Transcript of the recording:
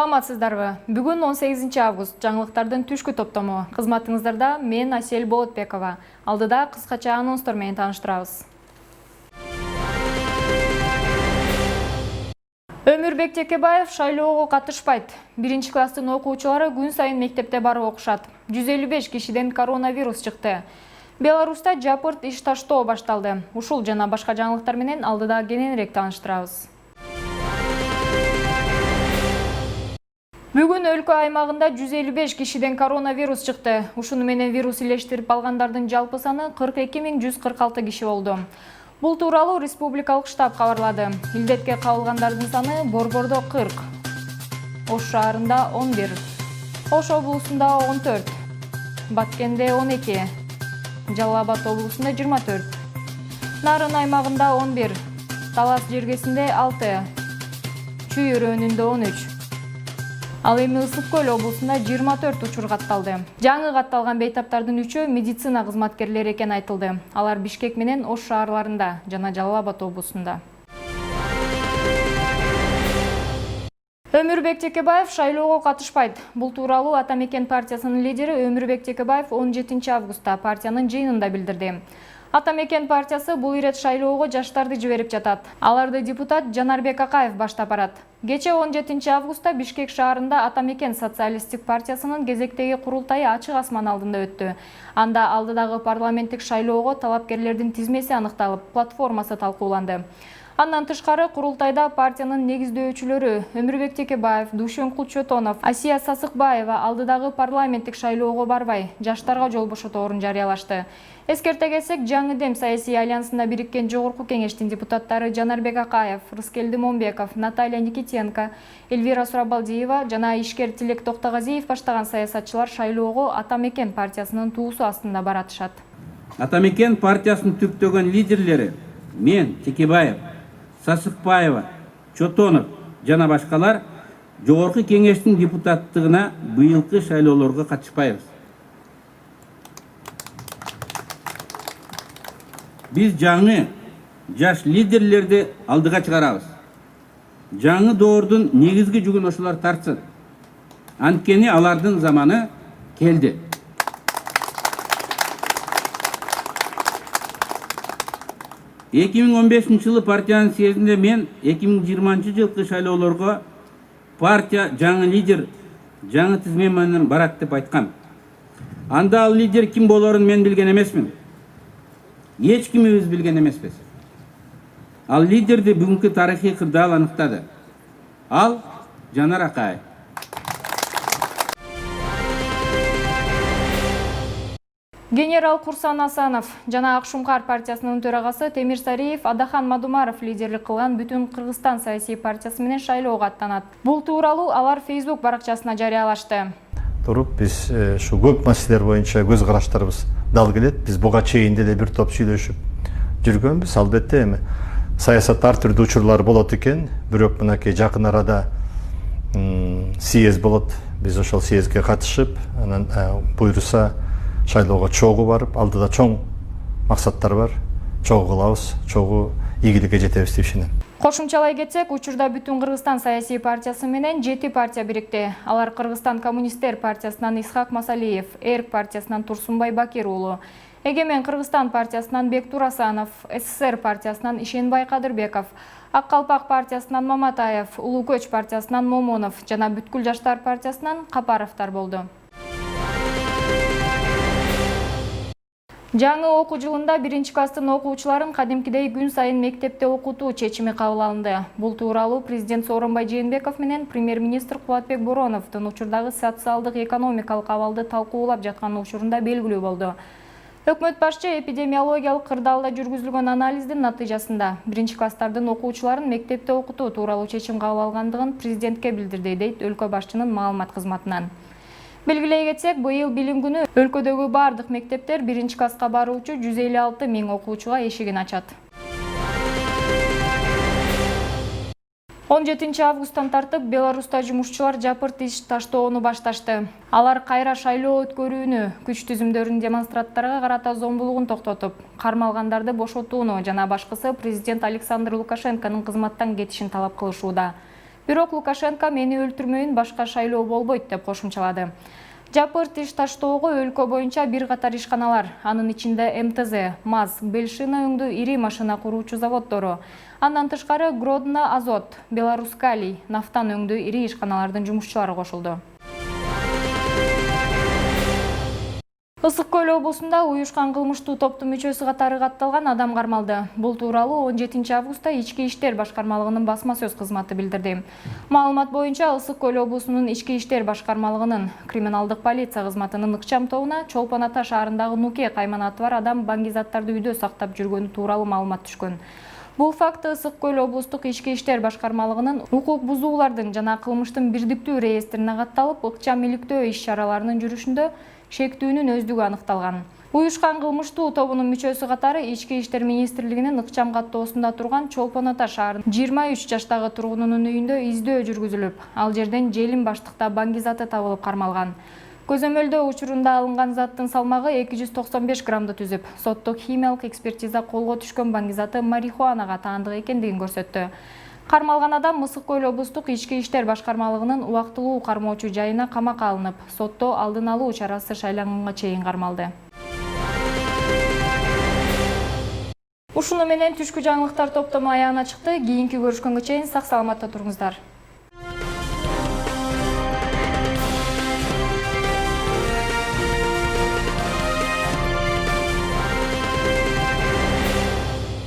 Саламатсыздарбы? Бүгүн 18 август. Жаңылыктардын түшкү топтому. Кызматыңыздарда мен Асель Болотбекова. Алдыда кыскача анонстор менен тааныштырабыз. Өмүрбек Текебаев шайлоого катышпайт. 1-класстын окуучулары күн сайын мектепте барып окушат. 155 кишиден коронавирус чыкты. Беларуста жапырт иш таштоо башталды. Ушул жана башка жаңылыктар менен алдыда кененирээк тааныштырабыз. Бүгүн өлкө аймагында 155 кишиден коронавирус чыкты. Ушуну менен вирус илештирип алгандардын жалпы саны 42.146 киши болду. Бул тууралуу республикалык штаб кабарлады. Илдетке кабылгандардын саны Борбордо 40, Ош шаарында 11, Ош облусунда 14, Баткенде 12, Жалал Абад облусунда 24, Нарын аймагында 11, Талас жергесинде 6, Чүй өрөөнүндө 13. Ал эми Ысык көл облусунда 24 учур катталды. Жаңы катталган бейтаптардын 3-өө медицина кызматкерлери экени айтылды. Алар Бишкек менен Ош шаарларында жана Жалал Абад облусунда. Өмүрбек Текебаев шайлоого катышпайт. Бул тууралуу Ата Мекен партиясынын лидери Өмүрбек Текебаев 17 августта партиянын жыйынында билдирди. Ата Мекен партиясы бул ирет шайлоого жаштарды жиберип жатат. Аларды депутат Жанарбек Акаев баштап барат. Кече 17 августта Бишкек шаарында Ата Мекен социалисттик партиясынын кезектеги курултайы ачык асман алдында өттү. Анда алдыдагы парламенттик шайлоого талапкерлердин тизмеси аныкталып, платформасы талкууланды. Андан тышкары курултайда партиянын негиздөөчүлөрү Өмүрбек Текебаев, Душен Кулчотонов, Асия Сасыкбаева алдыдагы парламенттик шайлоого барбай, жаштарга жол бошоторун жарыялашты. Эскерте кетсек, Жаңы Дем саясий альянсында бириккен жогорку кеңештин депутаттары Жанарбек Акаев, Рыскелди Момбеков, Наталья Никитенко, Эльвира Сурабалдиева жана ишкер Тилек Токтогазиев баштаган саясатчылар шайлоого Ата Мекен партиясынын туусу астында баратышат. Ата Мекен партиясынын түптөгөн лидерлери мен, Текебаев, Сасыкбаева, Чотонов жана башкалар жогорку кеңештин депутаттыгына быйылкы шайлоолорго катышпайбыз. Биз жаңы жаш лидерлерди алдыга чыгарабыз. Жаңы доордун негизги жүгүн ошолор тартсын. Анткени алардын заманы келди. Эки миң 15 жылы партиянын съездинде мен 2020 жылкы шайлоолорго партия жаңы лидер, жаңы тизме менен барат деп айткам. Анда ал лидер ким болорун мен билген эмесмин. Эч кимибиз билген эмеспиз. Ал лидерди бүгүнкү тарыхый кырдаал аныктады. Ал Жанар Акаев. Генерал Курсан Асанов жана Акшумкар партиясынын төрагасы Темир Сариев Адахан Мадумаров лидерлик кылган Бүтүн Кыргызстан саясий партиясы менен шайлоого аттанат. Бул тууралуу алар Facebook баракчасына жарыялашты. Туруп биз ушу көп маселелер боюнча көз караштарыбыз дал келет. Биз буга чейин деле бир топ сүйлөшүп жүргөнбүз. Албетте эми саясат ар түрдүү учурлар болот экен. Бирок мынакей жакын арада съезд болот. Биз ошол съездге катышып, анан буйруса шайлоого чогуу барып, алдыда чоң максаттар бар. Чогуу кылабыз, чогуу ийгиликке жетебиз деп ишенем. Кошумчалай кетсек, учурда Бүтүн Кыргызстан саясий партиясы менен 7 партия бирикти. Алар Кыргызстан коммунисттер партиясынан Исхак Масалиев, ЭРК партиясынан Турсунбай Бакир уулу, Эгемен Кыргызстан партиясынан Бектур Асанов, СССР партиясынан Ишенбай Кадырбеков, Ак Калпак партиясынан Маматаев, Улуу Көч партиясынан Момонов жана Бүткүл жаштар партиясынан Капаровтар болду. Жаңы окуу жылында 1-класстын окуучуларын кадимкидей күн сайын мектепте окутуу чечими кабыл алынды. Бул тууралуу президент Сооронбай Жээнбеков менен премьер-министр Кубатбек Бороновдун учурдагы социалдык экономикалык абалды талкуулап жаткан учурунда белгилүү болду. Өкмөт башчы эпидемиологиялык кырдаалда жүргүзүлгөн анализдин натыйжасында 1-класстардын окуучуларын мектепте окутуу тууралуу чечим кабыл алгандыгын президентке билдирди, дейт өлкө башчынын маалымат кызматынан. Белгилей кетсек, быйыл билим күнү өлкөдөгү бардык мектептер 1-класска баруучу 156 миң окуучуга эшигин ачат. 17 августтан тартып Беларуста жумушчулар жапырт иш таштоону башташты. Алар кайра шайлоо өткөрүүнү, күч түзүмдөрүн демонстранттарга карата зомбулугун токтотуп, кармалгандарды бошотууну жана башкысы президент Александр Лукашенконун кызматтан кетишин талап кылышууда. Бирок Лукашенко мени өлтүрмөйүн, башка шайлоо болбойт деп кошумчалады. Жапырт иш таштоого өлкө боюнча бир катар ишканалар, анын ичинде МТЗ, МАЗ, Белшина өңдүү ири машина куруучу заводдору, андан тышкары Гродно Азот, Беларускалий, нафтан өңдүү ири ишканалардын жумушчулары кошулду. Ысык Көл облусунда уюшкан кылмыштуу топтун мүчөсү катары катталган адам кармалды. Бул тууралуу 17 августта Ички иштер башкармалыгынын басма сөз кызматы билдирди. Маалымат боюнча Ысык Көл облусунун Ички иштер башкармалыгынын криминалдык полиция кызматынын ыкчам тобуна Чолпон Ата шаарындагы Нуке кайманаты бар адам баңгизаттарды үйдө сактап жүргөнү тууралуу маалымат түшкөн. Бул факты Ысык Көл облустук Ички иштер башкармалыгынын укук бузуулардын жана кылмыштын бирдиктүү реестрине катталып, ыкчам иликтөө иш-чараларынын жүрүшүндө шектүүнүн өздүгү аныкталган. Уюшкан кылмыштуу тобунун мүчөсү катары Ички иштер министрлигинин ыкчам каттоосунда турган Чолпон Ата шаарынын 23 жаштагы тургунунун үйүндө издөө жүргүзүлүп, ал жерден желим баштыкта баңгизаты табылып кармалган. Көзөмөлдөө учурунда алынган заттын салмагы 295 граммды түзүп, соттук химиялык экспертиза колго түшкөн баңгизаты марихуанага таандык экендигин көрсөттү. Кармалган адам Ысык Көл облустук Ички иштер башкармалыгынын убактылуу кармоочу жайына камакка алынып, сотто алдын алуу чарасы шайланганга чейин кармалды. Ушуну менен түшкү жаңылыктар топтому аягына чыкты. Кийинки көрүшкөнгө чейин сак саламатта туруңуздар.